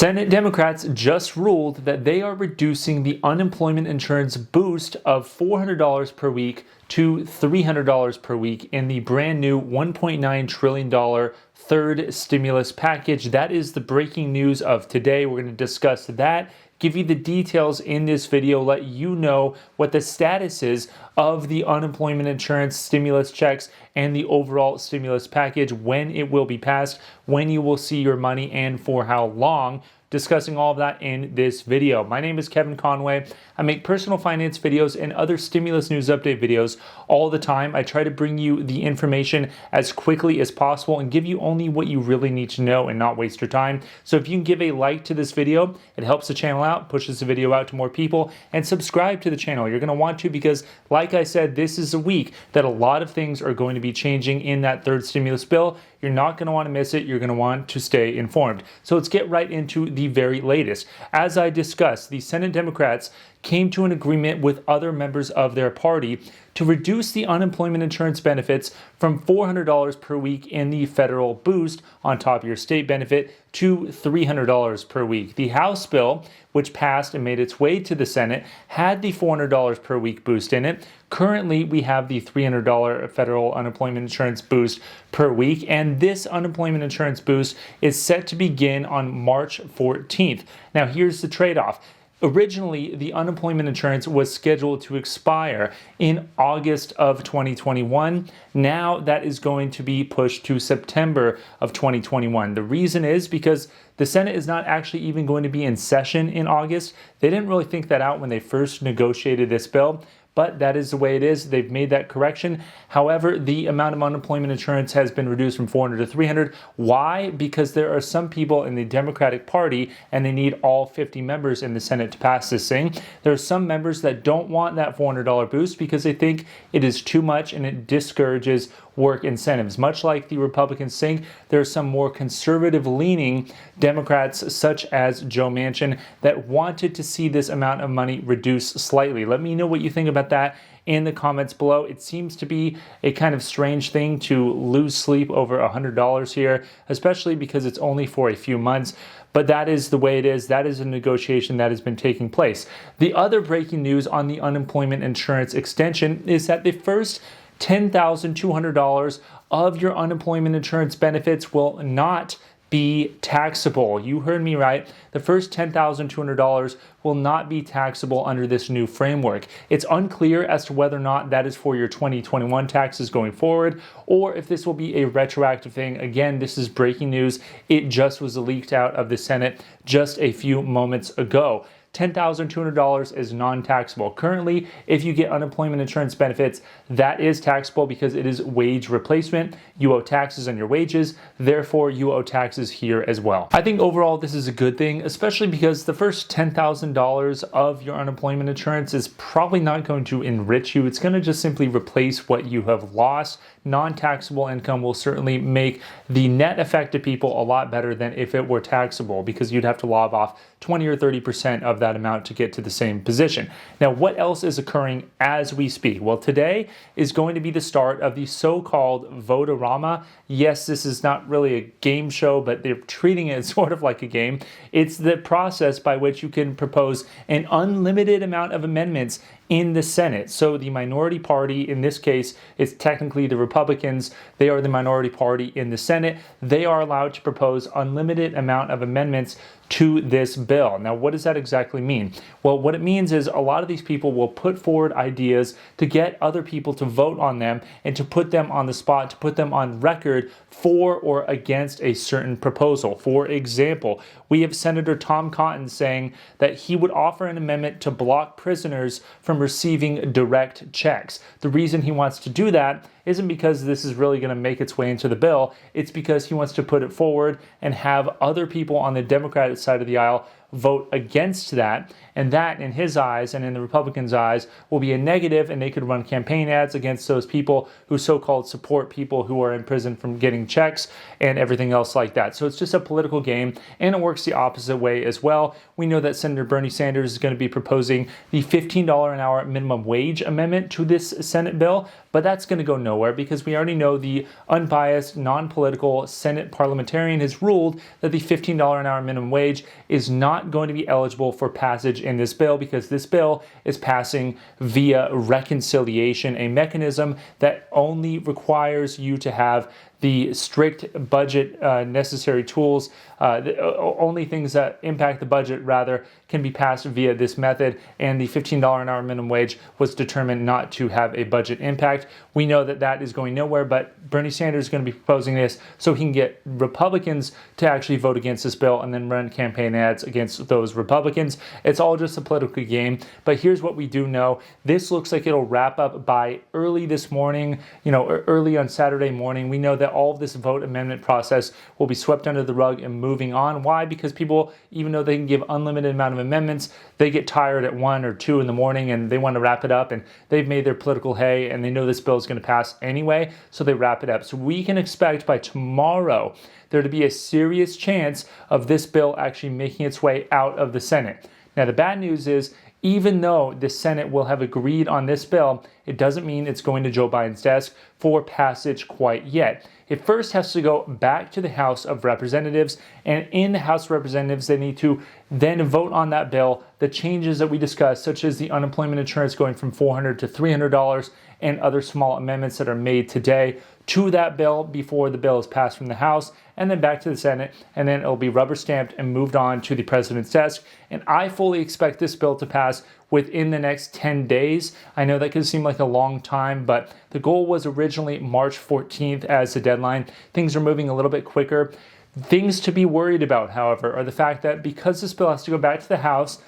Senate Democrats just ruled that they are reducing the unemployment insurance boost of $400 per week to $300 per week in the brand new $1.9 trillion third stimulus package. That is the breaking news of today. We're going to discuss that, give you the details in this video, let you know what the status is of the unemployment insurance stimulus checks and the overall stimulus package, when it will be passed, when you will see your money, and for how long. Discussing all of that in this video. My name is Kevin Conway. I make personal finance videos and other stimulus news update videos all the time. I try to bring you the information as quickly as possible and give you only what you really need to know and not waste your time. So if you can give a like to this video, it helps the channel out, pushes the video out to more people, and subscribe to the channel. You're going to want to, because like I said, this is a week that a lot of things are going to be changing in that third stimulus bill. You're not going to want to miss it. You're going to want to stay informed. So let's get right into the very latest. As I discussed, the Senate Democrats came to an agreement with other members of their party to reduce the unemployment insurance benefits from $400 per week in the federal boost on top of your state benefit to $300 per week. The House bill, which passed and made its way to the Senate, had the $400 per week boost in it. Currently, we have the $300 federal unemployment insurance boost per week, and this unemployment insurance boost is set to begin on March 14th. Now, here's the trade-off. Originally, the unemployment insurance was scheduled to expire in August of 2021. Now that is going to be pushed to September of 2021. The reason is because the Senate is not actually even going to be in session in August. They didn't really think that out when they first negotiated this bill, but that is the way it is. They've made that correction. However, the amount of unemployment insurance has been reduced from $400 to $300. Why? Because there are some people in the Democratic Party, and they need all 50 members in the Senate to pass this thing. There are some members that don't want that $400 boost because they think it is too much and it discourages work incentives. Much like the Republicans think, there are some more conservative-leaning Democrats, such as Joe Manchin, that wanted to see this amount of money reduced slightly. Let me know what you think about that in the comments below. It seems to be a kind of strange thing to lose sleep over $100 here, especially because it's only for a few months. But that is the way it is. That is a negotiation that has been taking place. The other breaking news on the unemployment insurance extension is that the first $10,200 of your unemployment insurance benefits will not be taxable. You heard me right. The first $10,200 will not be taxable under this new framework. It's unclear as to whether or not that is for your 2021 taxes going forward, or if this will be a retroactive thing. Again, this is breaking news. It just was leaked out of the Senate just a few moments ago. $10,200 is non-taxable. Currently, if you get unemployment insurance benefits, that is taxable because it is wage replacement. You owe taxes on your wages, therefore you owe taxes here as well. I think overall this is a good thing, especially because the first $10,000 of your unemployment insurance is probably not going to enrich you. It's going to just simply replace what you have lost. Non-taxable income will certainly make the net effect to people a lot better than if it were taxable, because you'd have to lob off 20 or 30% of that amount to get to the same position. Now, what else is occurring as we speak? Well, today is going to be the start of the so-called Vote-A-Rama. Yes, this is not really a game show, but they're treating it sort of like a game. It's the process by which you can propose an unlimited amount of amendments in the Senate. So the minority party, in this case, is technically the Republicans. They are the minority party in the Senate. They are allowed to propose unlimited amount of amendments to this bill. Now, what does that exactly mean? Well, what it means is a lot of these people will put forward ideas to get other people to vote on them and to put them on the spot, to put them on record for or against a certain proposal. For example, we have Senator Tom Cotton saying that he would offer an amendment to block prisoners from receiving direct checks. The reason he wants to do that isn't because this is really going to make its way into the bill. It's because he wants to put it forward and have other people on the Democratic side of the aisle vote against that, and that in his eyes and in the Republicans' eyes will be a negative, and they could run campaign ads against those people who so-called support people who are in prison from getting checks and everything else like that. So it's just a political game, and it works the opposite way as well. We know that Senator Bernie Sanders is going to be proposing the $15 an hour minimum wage amendment to this Senate bill, but that's going to go nowhere because we already know the unbiased, non-political Senate parliamentarian has ruled that the $15 an hour minimum wage is not going to be eligible for passage in this bill because this bill is passing via reconciliation, a mechanism that only requires you to have the strict budget necessary tools, only things that impact the budget rather can be passed via this method, and the $15 an hour minimum wage was determined not to have a budget impact. We know that that is going nowhere, but Bernie Sanders is going to be proposing this so he can get Republicans to actually vote against this bill and then run campaign ads against those Republicans. It's all just a political game, but here's what we do know. This looks like it'll wrap up by early this morning, early on Saturday morning. We know that all of this vote amendment process will be swept under the rug and moving on. Why? Because people, even though they can give unlimited amount of amendments, they get tired at 1 or 2 in the morning and they want to wrap it up, and they've made their political hay and they know this bill is going to pass anyway, so they wrap it up. So we can expect by tomorrow there to be a serious chance of this bill actually making its way out of the Senate. Now, the bad news is, even though the Senate will have agreed on this bill, it doesn't mean it's going to Joe Biden's desk for passage quite yet. It first has to go back to the House of Representatives, and in the House of Representatives, they need to then vote on that bill. The changes that we discussed, such as the unemployment insurance going from $400 to $300 and other small amendments that are made today to that bill before the bill is passed from the House, and then back to the Senate, and then it'll be rubber stamped and moved on to the president's desk. And I fully expect this bill to pass within the next 10 days. I know that could seem like a long time, but the goal was originally March 14th as the deadline. Things are moving a little bit quicker. Things to be worried about, however, are the fact that because this bill has to go back to the House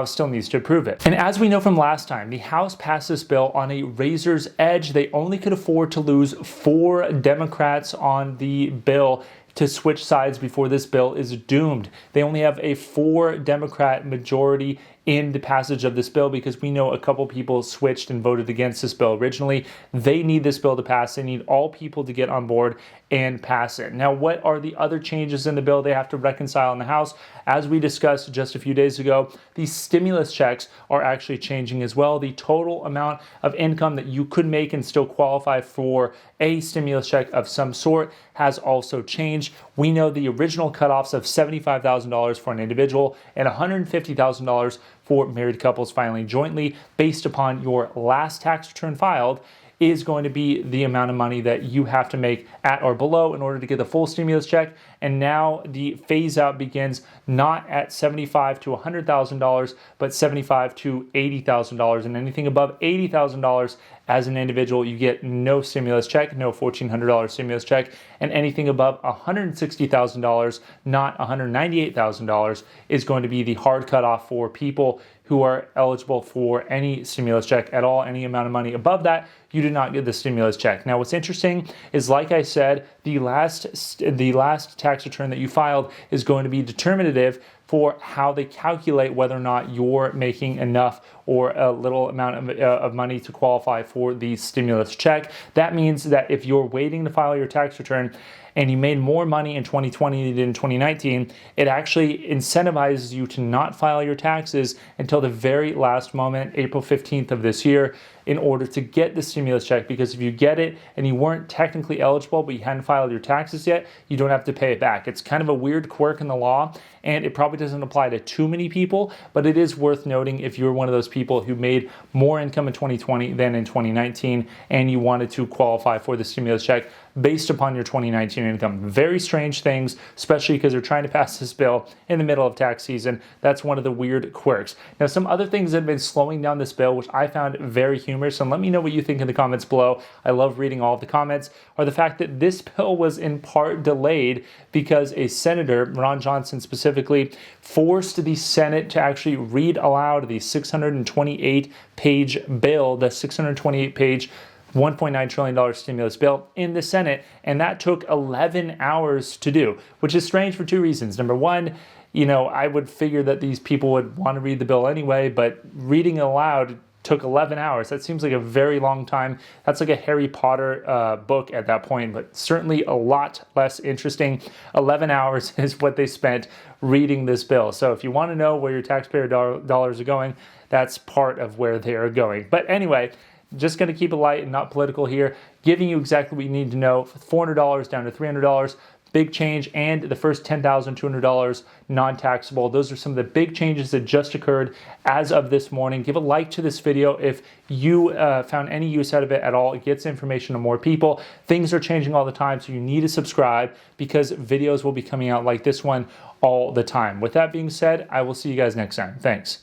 still needs to approve it. And as we know from last time, the House passed this bill on a razor's edge. They only could afford to lose 4 Democrats on the bill to switch sides before this bill is doomed. They only have a 4 Democrat majority in the passage of this bill because we know a couple people switched and voted against this bill originally. They need this bill to pass. They need all people to get on board and pass it. Now, what are the other changes in the bill they have to reconcile in the House? As we discussed just a few days ago, these stimulus checks are actually changing as well. The total amount of income that you could make and still qualify for a stimulus check of some sort has also changed. We know the original cutoffs of $75,000 for an individual and $150,000 for married couples filing jointly based upon your last tax return filed is going to be the amount of money that you have to make at or below in order to get the full stimulus check. And now the phase out begins not at $75,000 to $100,000, but $75,000 to $80,000. And anything above $80,000 as an individual, you get no stimulus check, no $1,400 stimulus check. And anything above $160,000, not $198,000, is going to be the hard cutoff for people who are eligible for any stimulus check at all. Any amount of money above that, you do not get the stimulus check. Now, what's interesting is, like I said, the last tax return that you filed is going to be determinative for how they calculate whether or not you're making enough or a little amount of money to qualify for the stimulus check. That means that if you're waiting to file your tax return and you made more money in 2020 than you did in 2019, it actually incentivizes you to not file your taxes until the very last moment, April 15th of this year, in order to get the stimulus check. Because if you get it and you weren't technically eligible, but you hadn't filed your taxes yet, you don't have to pay it back. It's kind of a weird quirk in the law, and it probably doesn't apply to too many people, but it is worth noting if you're one of those people who made more income in 2020 than in 2019 and you wanted to qualify for the stimulus check based upon your 2019 income. Very strange things, especially because they're trying to pass this bill in the middle of tax season. That's one of the weird quirks. Now, some other things that have been slowing down this bill, which I found very humorous, and let me know what you think in the comments below. I love reading all of the comments, are the fact that this bill was in part delayed because a senator, Ron Johnson specifically, forced the Senate to actually read aloud the 628-page bill, the 628-page $1.9 trillion stimulus bill in the Senate, and that took 11 hours to do, which is strange for 2 reasons. Number one, I would figure that these people would want to read the bill anyway, but reading it aloud took 11 hours. That seems like a very long time. That's like a Harry Potter book at that point, but certainly a lot less interesting. 11 hours is what they spent reading this bill. So if you want to know where your taxpayer dollars are going, that's part of where they are going. But anyway, Just going to keep it light and not political here, giving you exactly what you need to know. $400 down to $300. Big change, and the first $10,200 non-taxable. Those are some of the big changes that just occurred as of this morning. Give a like to this video if you found any use out of it at all. It gets information to more people. Things are changing all the time, so you need to subscribe because videos will be coming out like this one all the time. With that being said, I will see you guys next time. Thanks.